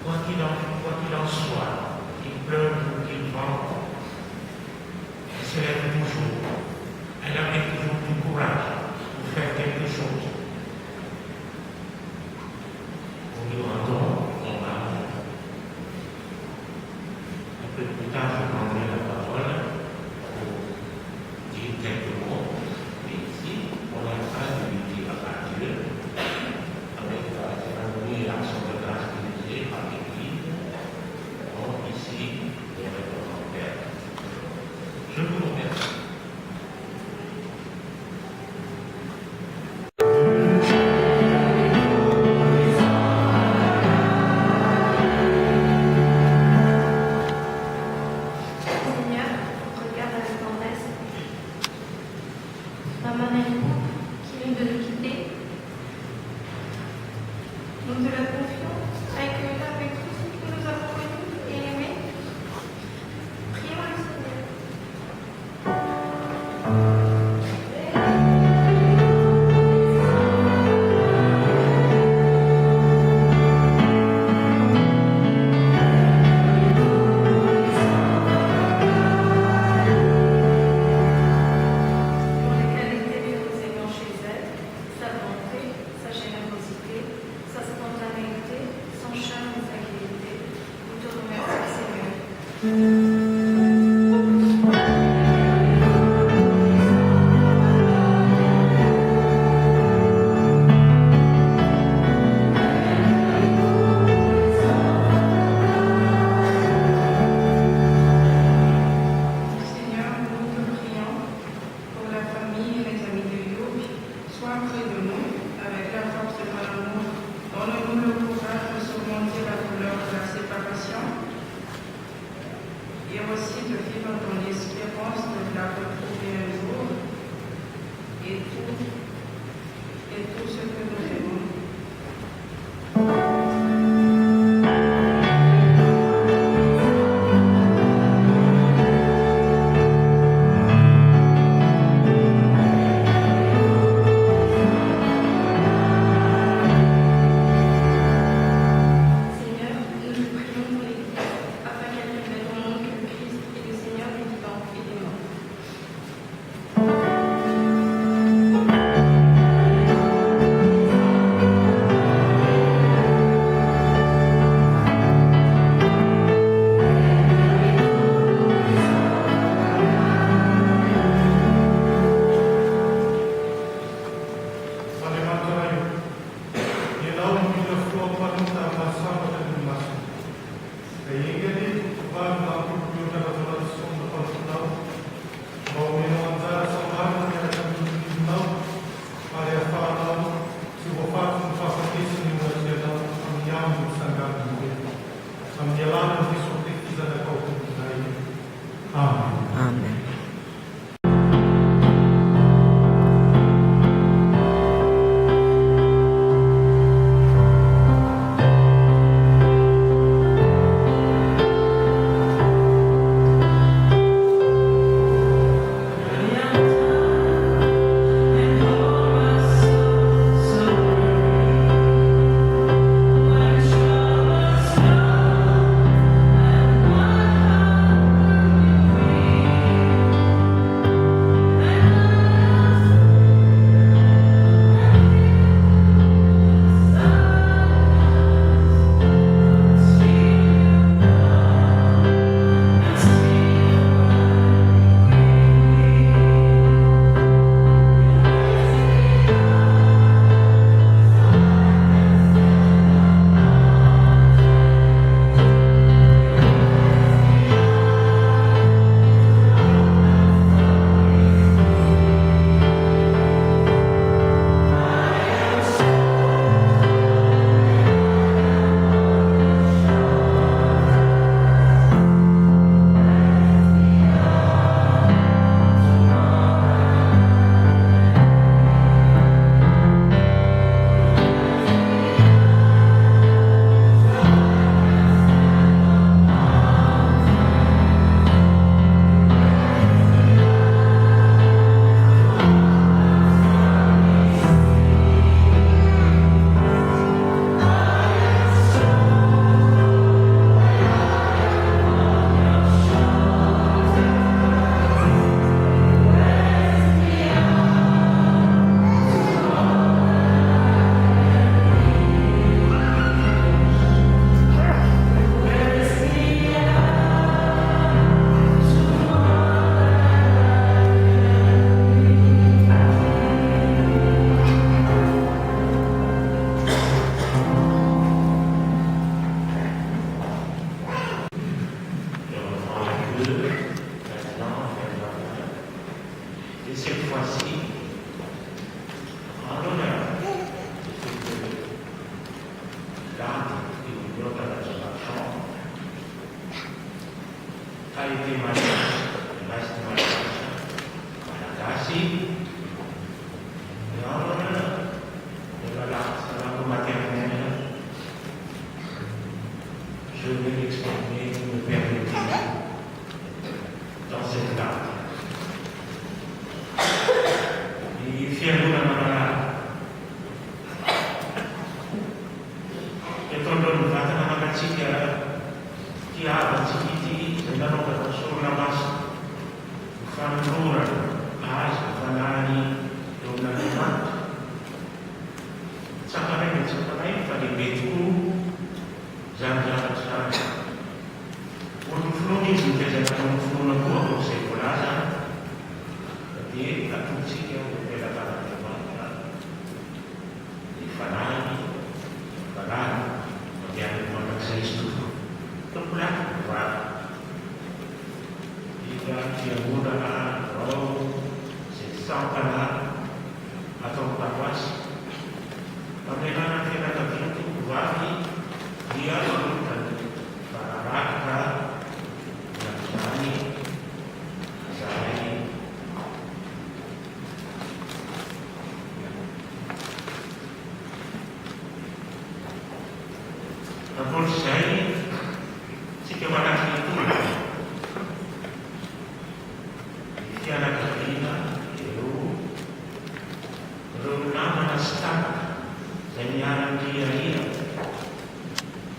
Quoi qu'il en soit, qu'il pleuve ou qu'il vente, se lève toujours. Elle avait toujours du courage pour faire quelque chose. Nous lui rendons hommage. Un peu plus tard, je prendrai la parole pour dire quelques mots. Mais ici, on est en train de lui dire à Dieu, avec la cérémonie et l'action de grâce dirigée par l'Église, donc ici, les représentants. Je vous remercie. Seigneur, regarde avec tendresse maman Marie qui vient de nous quitter. Nous te la confions, accueille-la avec tout ce que nous avons connu et aimé. Prions le Seigneur. Pour les qualités que nous aimons chez elle, Et cette fois-ci, en l'honneur de l'âme et du Dieu de la résurrection, a été mariage, Malagasy, et en l'honneur de la langue maternelle, je vais l'exprimer, me permettez, dans cette langue. Et fier-nous la malade. Et quand on va dans la matique, qui a l'antiquité, c'est là qu'on va sur la masse. Fanura, As, Fanani, Donanima. Sakarai, pada betu, Zanja, Zanja. Untuk flori, sudah jangan flori aku sekolah. Jadi, aku sih yang berbeda pada teman-teman. Di Fanani, Fanani, kemudian teman saya itu, terpulang, jika dia mudah, sesama atau tawas, bagaimana kita tertentu wali dia melakukan para rakyat yang berani, saya namun saya jika mana itu tiada kerana belum nama start senyaran dia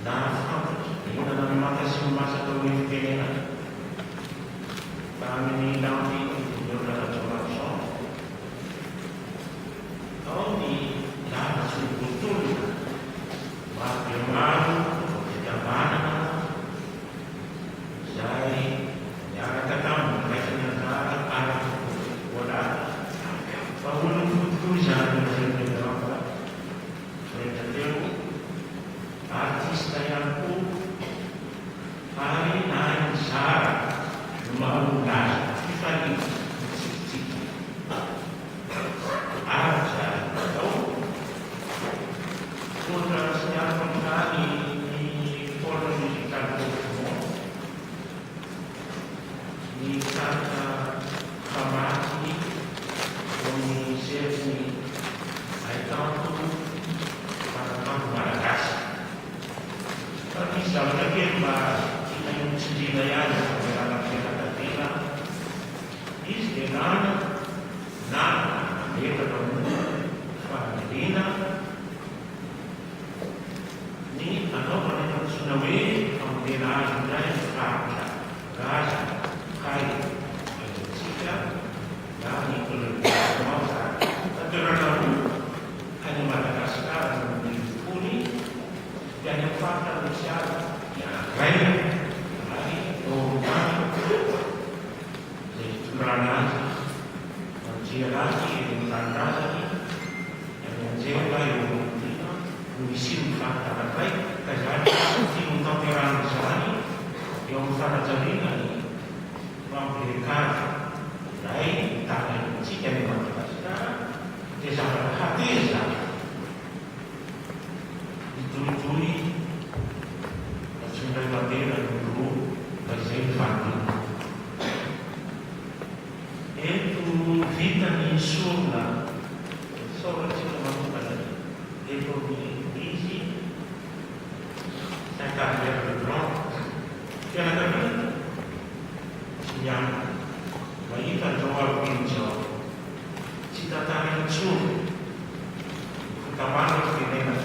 nafas ini dalam mata semasa tulis kena kami nanti dalam transformasi kalau di dalam betul bagaimana tidak mana saya yang katakan artista yang ku hari naik syarat membangun kita di sisi aja tahu sudah sejak kali di polisikan semua di kata kamati komisi Misalnya kita ingin sendirian dalam kita istilah kita familia ni ano orang sunawi kemudian ada yang kerja kerja kaya jika dan itu lebih masa terlalu hanya Madagaskar menjadi dan yang fakta besar yang lain hari orang sebenarnya menjelati dengan lagi yang menjelai untuk mengisi fakta baik kerja di untuk orang besar yang fakta jadi memberikan lain tangan jika Madagaskar desa hati ditujui sudah bandera dulu dari Fandi itu vitamin sola sola itu mengubah itu diisi akan bergerak tiada yang kita jawab pinjau cita tangan sur kita harus didengar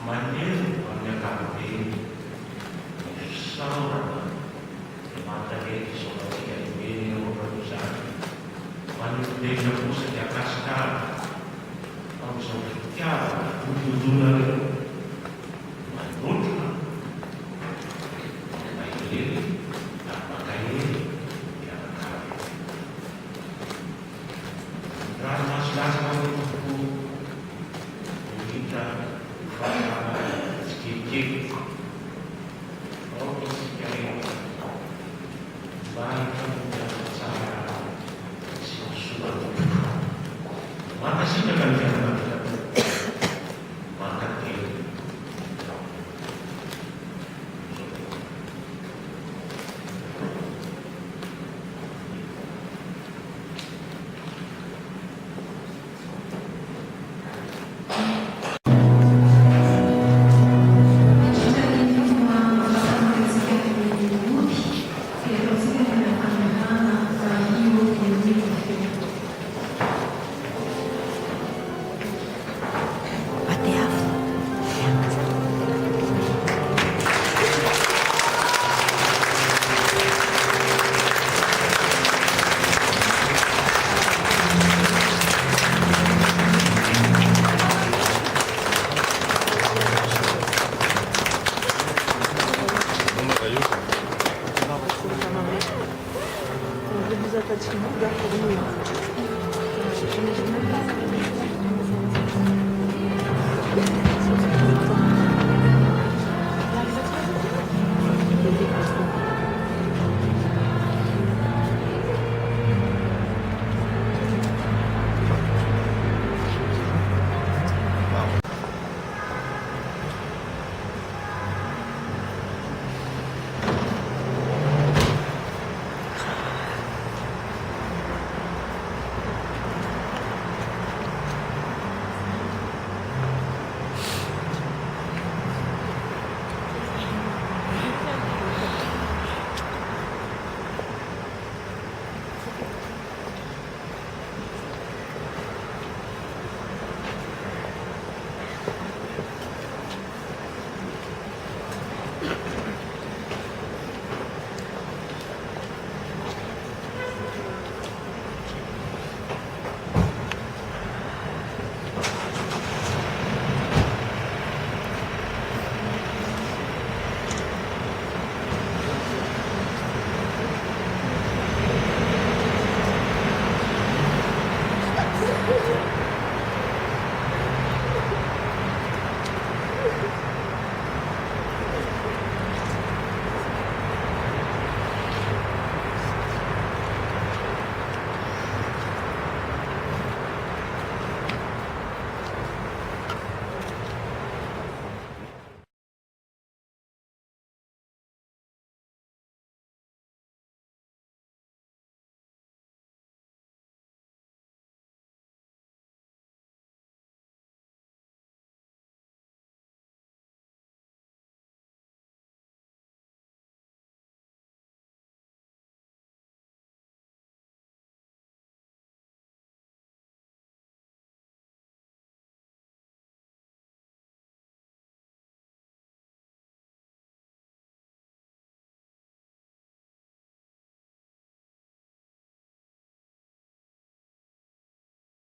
Manil kami sama mata ini soal ini perusahaan manil dia pusat di atas langsung tiada tujuan manut ini apa kaya yang kaya drama selama itu kita sedikit baik kemudian Vous êtes à Timon,